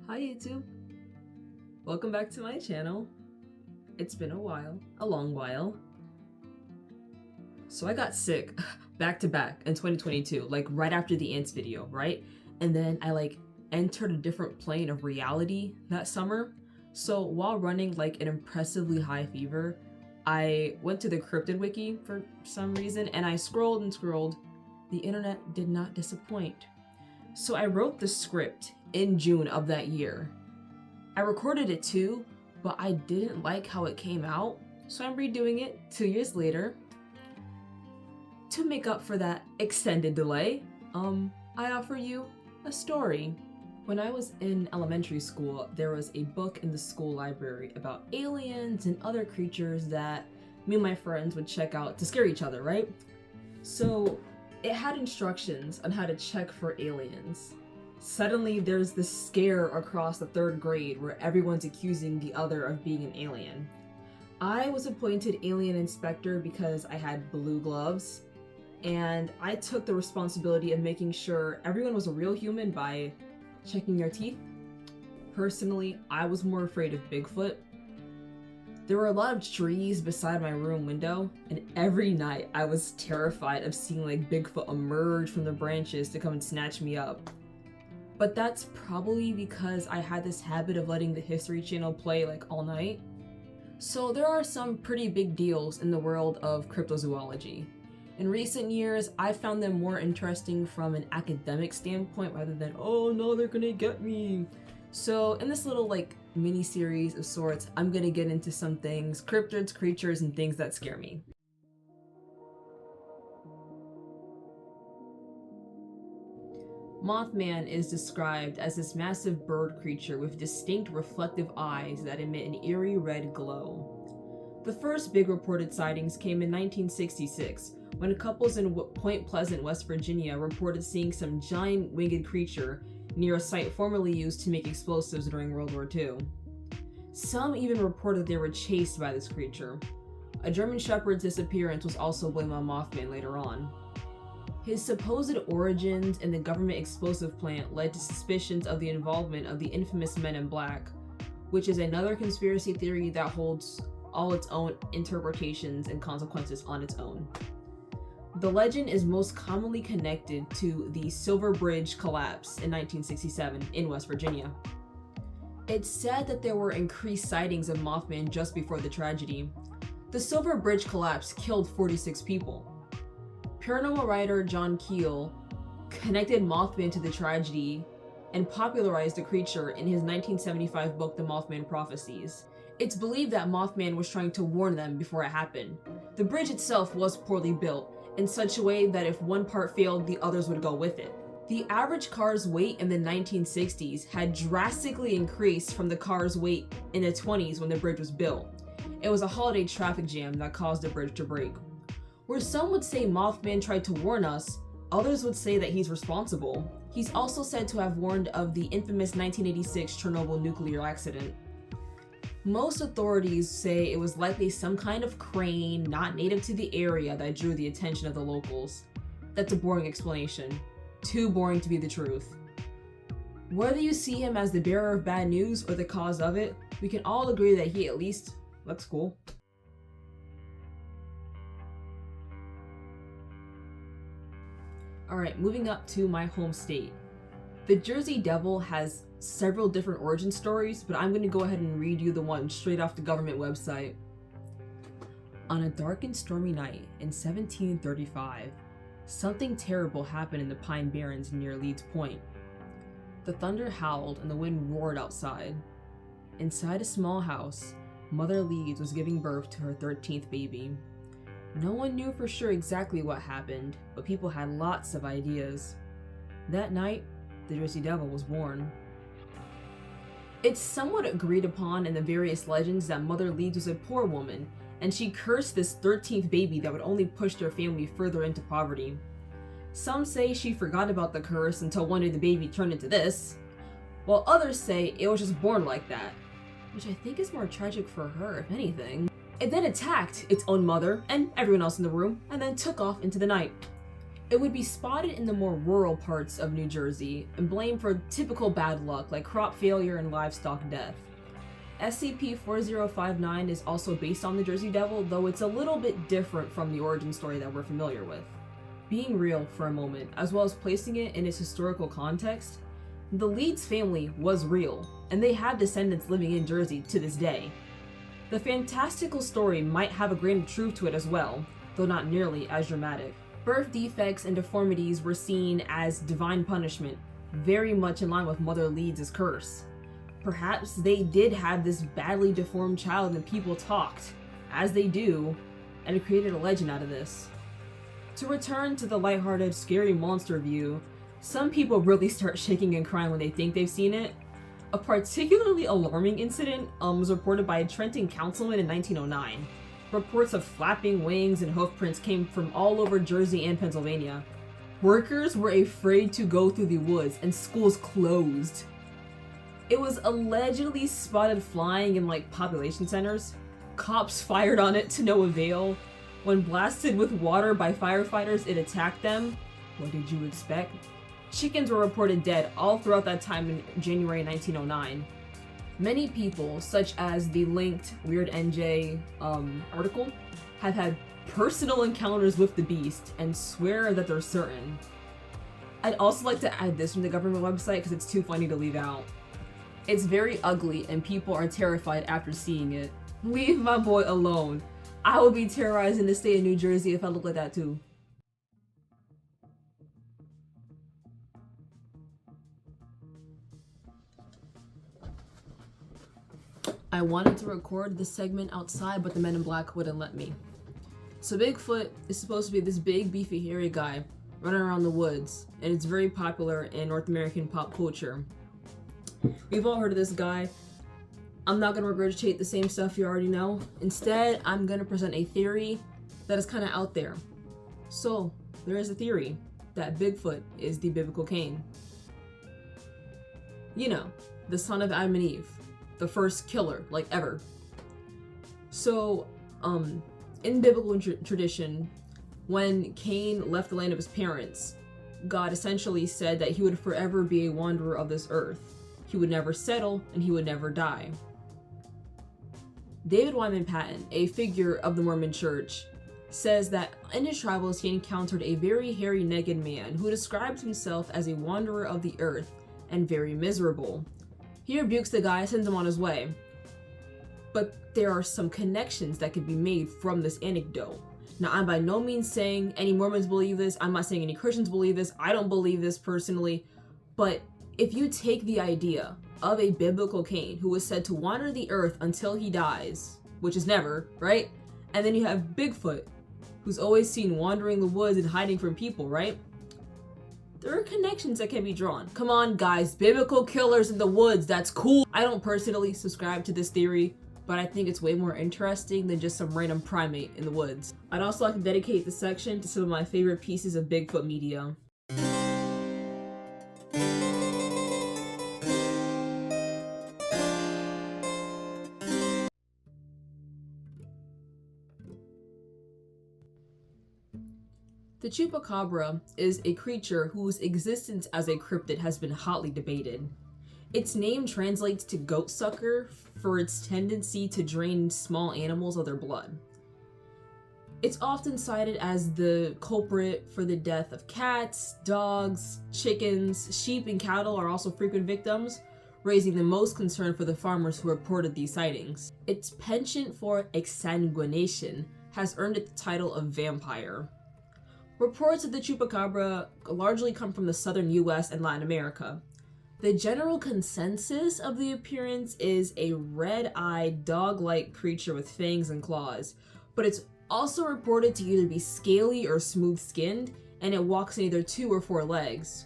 Hi YouTube! Welcome back to my channel. It's been a while, a long while. So I got sick back to back in 2022, like right after the ants video, right? And then I entered a different plane of reality that summer. So while running like an impressively high fever, I went to the Cryptid wiki for some reason and I scrolled and scrolled. The internet did not disappoint. So I wrote the script in June of that year. I recorded it too, but I didn't like how it came out, so I'm redoing it 2 years later. To make up for that extended delay, I offer you a story. When I was in elementary school, there was a book in the school library about aliens and other creatures that me and my friends would check out to scare each other, right? So it had instructions on how to check for aliens. Suddenly there's this scare across the 3rd grade where everyone's accusing the other of being an alien. I was appointed alien inspector because I had blue gloves, and I took the responsibility of making sure everyone was a real human by checking their teeth. Personally, I was more afraid of Bigfoot. There were a lot of trees beside my room window, and every night I was terrified of seeing Bigfoot emerge from the branches to come and snatch me up. But that's probably because I had this habit of letting the History Channel play all night. So there are some pretty big deals in the world of cryptozoology. In recent years, I found them more interesting from an academic standpoint rather than, oh no, they're gonna get me. So in this little mini-series of sorts, I'm gonna get into some things, cryptids, creatures, and things that scare me. Mothman is described as this massive bird creature with distinct reflective eyes that emit an eerie red glow. The first big reported sightings came in 1966, when couples in Point Pleasant, West Virginia reported seeing some giant winged creature near a site formerly used to make explosives during World War II. Some even reported they were chased by this creature. A German Shepherd's disappearance was also blamed on Mothman later on. His supposed origins in the government explosive plant led to suspicions of the involvement of the infamous Men in Black, which is another conspiracy theory that holds all its own interpretations and consequences on its own. The legend is most commonly connected to the Silver Bridge collapse in 1967 in West Virginia. It's said that there were increased sightings of Mothman just before the tragedy. The Silver Bridge collapse killed 46 people. Paranormal writer John Keel connected Mothman to the tragedy and popularized the creature in his 1975 book The Mothman Prophecies. It's believed that Mothman was trying to warn them before it happened. The bridge itself was poorly built, in such a way that if one part failed, the others would go with it. The average car's weight in the 1960s had drastically increased from the car's weight in the 20s when the bridge was built. It was a holiday traffic jam that caused the bridge to break. Where some would say Mothman tried to warn us, others would say that he's responsible. He's also said to have warned of the infamous 1986 Chernobyl nuclear accident. Most authorities say it was likely some kind of crane not native to the area that drew the attention of the locals. That's a boring explanation. Too boring to be the truth. Whether you see him as the bearer of bad news or the cause of it, we can all agree that he at least looks cool. Alright, moving up to my home state. The Jersey Devil has several different origin stories, but I'm going to go ahead and read you the one straight off the government website. On a dark and stormy night in 1735, something terrible happened in the Pine Barrens near Leeds Point. The thunder howled and the wind roared outside. Inside a small house, Mother Leeds was giving birth to her 13th baby. No one knew for sure exactly what happened, but people had lots of ideas. That night, the Jersey Devil was born. It's somewhat agreed upon in the various legends that Mother Leeds was a poor woman, and she cursed this 13th baby that would only push their family further into poverty. Some say she forgot about the curse until one day the baby turned into this, while others say it was just born like that, which I think is more tragic for her, if anything. It then attacked its own mother and everyone else in the room, and then took off into the night. It would be spotted in the more rural parts of New Jersey and blamed for typical bad luck like crop failure and livestock death. SCP-4059 is also based on the Jersey Devil, though it's a little bit different from the origin story that we're familiar with. Being real for a moment, as well as placing it in its historical context, the Leeds family was real, and they have descendants living in Jersey to this day. The fantastical story might have a grain of truth to it as well, though not nearly as dramatic. Birth defects and deformities were seen as divine punishment, very much in line with Mother Leeds' curse. Perhaps they did have this badly deformed child and people talked, as they do, and created a legend out of this. To return to the lighthearted, scary monster view, some people really start shaking and crying when they think they've seen it. A particularly alarming incident was reported by a Trenton councilman in 1909. Reports of flapping wings and hoofprints came from all over Jersey and Pennsylvania. Workers were afraid to go through the woods and schools closed. It was allegedly spotted flying in population centers. Cops fired on it to no avail. When blasted with water by firefighters, it attacked them. What did you expect? Chickens were reported dead all throughout that time in January 1909. Many people, such as the linked Weird NJ article, have had personal encounters with the beast and swear that they're certain. I'd also like to add this from the government website because it's too funny to leave out. It's very ugly and people are terrified after seeing it. Leave my boy alone. I would be terrorized in the state of New Jersey if I looked like that too. I wanted to record this segment outside, but the men in black wouldn't let me. So Bigfoot is supposed to be this big, beefy, hairy guy running around the woods, and it's very popular in North American pop culture. We've all heard of this guy. I'm not going to regurgitate the same stuff you already know. Instead, I'm going to present a theory that is kind of out there. So, there is a theory that Bigfoot is the biblical Cain. You know, the son of Adam and Eve. The first killer, ever. So, in biblical tradition, when Cain left the land of his parents, God essentially said that he would forever be a wanderer of this earth. He would never settle, and he would never die. David Wyman Patton, a figure of the Mormon Church, says that in his travels he encountered a very hairy, naked man who describes himself as a wanderer of the earth and very miserable. He rebukes the guy, sends him on his way. But there are some connections that can be made from this anecdote. Now, I'm by no means saying any Mormons believe this. I'm not saying any Christians believe this. I don't believe this personally. But if you take the idea of a biblical Cain who was said to wander the earth until he dies, which is never, right? And then you have Bigfoot, who's always seen wandering the woods and hiding from people, right? There are connections that can be drawn. Come on, guys, biblical killers in the woods, that's cool. I don't personally subscribe to this theory, but I think it's way more interesting than just some random primate in the woods. I'd also like to dedicate this section to some of my favorite pieces of Bigfoot media. The Chupacabra is a creature whose existence as a cryptid has been hotly debated. Its name translates to goat sucker for its tendency to drain small animals of their blood. It's often cited as the culprit for the death of cats, dogs, chickens, sheep, and cattle are also frequent victims, raising the most concern for the farmers who reported these sightings. Its penchant for exsanguination has earned it the title of vampire. Reports of the Chupacabra largely come from the southern US and Latin America. The general consensus of the appearance is a red-eyed, dog-like creature with fangs and claws, but it's also reported to either be scaly or smooth-skinned, and it walks on either 2 or 4 legs.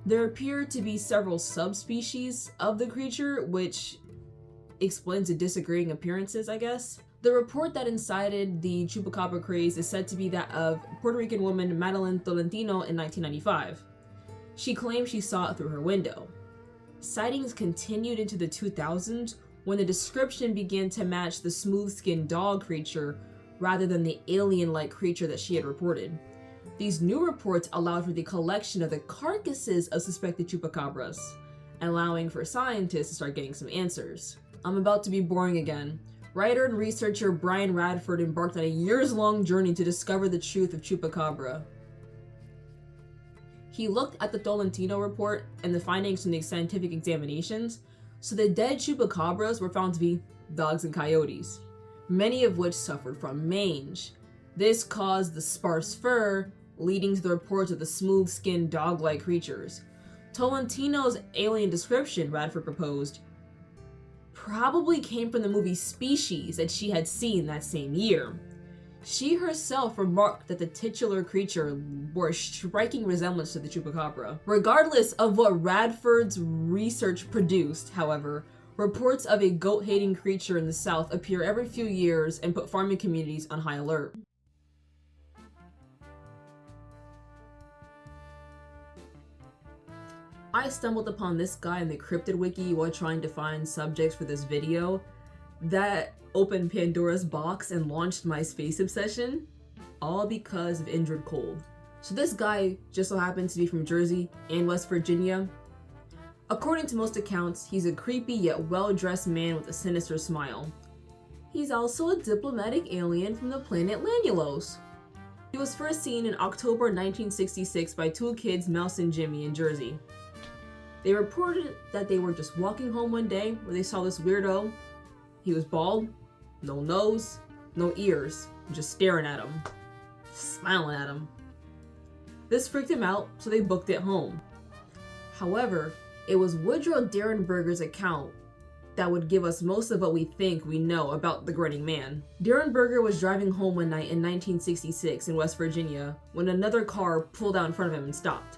There appear to be several subspecies of the creature, which explains the disagreeing appearances, I guess. The report that incited the Chupacabra craze is said to be that of Puerto Rican woman Madeline Tolentino in 1995. She claimed she saw it through her window. Sightings continued into the 2000s when the description began to match the smooth-skinned dog creature rather than the alien-like creature that she had reported. These new reports allowed for the collection of the carcasses of suspected chupacabras, allowing for scientists to start getting some answers. I'm about to be boring again. Writer and researcher Brian Radford embarked on a years-long journey to discover the truth of Chupacabra. He looked at the Tolentino report and the findings from the scientific examinations, so the dead Chupacabras were found to be dogs and coyotes, many of which suffered from mange. This caused the sparse fur, leading to the reports of the smooth-skinned dog-like creatures. Tolentino's alien description, Radford proposed, probably came from the movie Species that she had seen that same year. She herself remarked that the titular creature bore a striking resemblance to the Chupacabra. Regardless of what Radford's research produced, however, reports of a goat-hating creature in the south appear every few years and put farming communities on high alert. I stumbled upon this guy in the Cryptid wiki while trying to find subjects for this video. That opened Pandora's box and launched my space obsession, all because of injured cold. So this guy just so happens to be from Jersey and West Virginia. According to most accounts, he's a creepy yet well-dressed man with a sinister smile. He's also a diplomatic alien from the planet Lanulos. He was first seen in October 1966 by two kids, Mouse and Jammy, in Jersey. They reported that they were just walking home one day where they saw this weirdo. He was bald, no nose, no ears, just staring at him, smiling at him. This freaked him out, so they booked it home. However, it was Woodrow Derenberger's account that would give us most of what we think we know about the grinning man. Derenberger was driving home one night in 1966 in West Virginia when another car pulled out in front of him and stopped.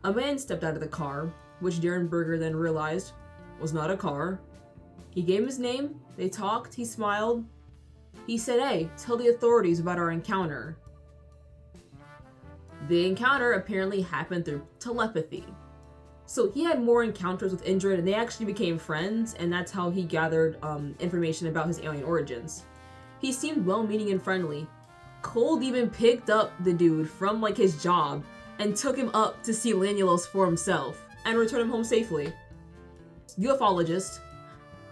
A man stepped out of the car, which Derenberger then realized was not a car. He gave him his name, they talked, he smiled. He said, "Hey, tell the authorities about our encounter." The encounter apparently happened through telepathy. So he had more encounters with Indrid and they actually became friends, and that's how he gathered information about his alien origins. He seemed well-meaning and friendly. Cold even picked up the dude from his job and took him up to see Lanulos for himself and returned him home safely. Ufologists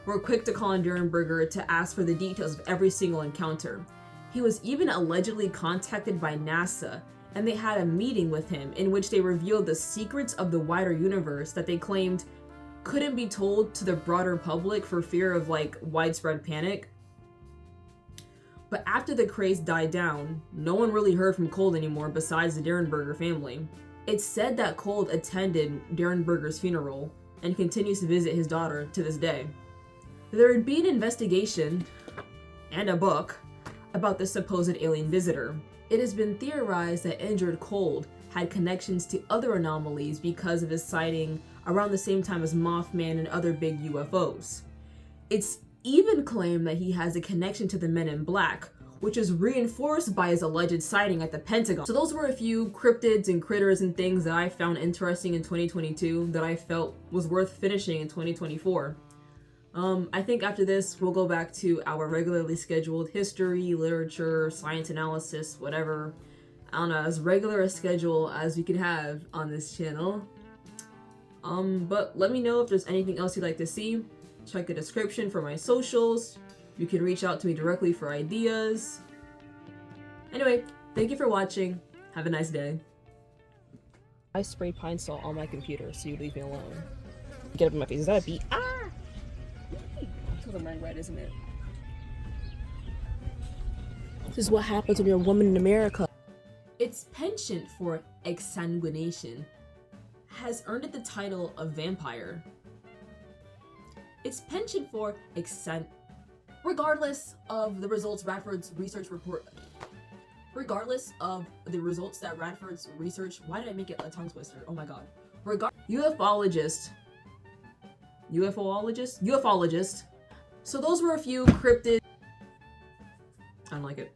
were quick to call on Derenberger to ask for the details of every single encounter. He was even allegedly contacted by NASA, and they had a meeting with him in which they revealed the secrets of the wider universe that they claimed couldn't be told to the broader public for fear of widespread panic. But after the craze died down, no one really heard from Cold anymore besides the Derenberger family. It's said that Cold attended Derenberger's funeral and continues to visit his daughter to this day. There would be an investigation and a book about this supposed alien visitor. It has been theorized that injured Cold had connections to other anomalies because of his sighting around the same time as Mothman and other big UFOs. It's even claimed that he has a connection to the Men in Black, which is reinforced by his alleged sighting at the Pentagon. So those were a few cryptids and critters and things that I found interesting in 2022 that I felt was worth finishing in 2024. I think after this, we'll go back to our regularly scheduled history, literature, science analysis, whatever. I don't know, as regular a schedule as we could have on this channel. But let me know if there's anything else you'd like to see. Check the description for my socials. You can reach out to me directly for ideas. Anyway, thank you for watching. Have a nice day. I sprayed pine salt on my computer, so you leave me alone. Get up in my face. Is that a bee? Ah! I'm wearing red, isn't it? This is what happens when you're a woman in America. Its penchant for exsanguination has earned it the title of vampire. Its penchant for regardless of the results Radford's research report. Regardless of the results that Radford's research. Why did I make it a tongue twister? Oh my god. Ufologist. So those were a few cryptid. I don't like it.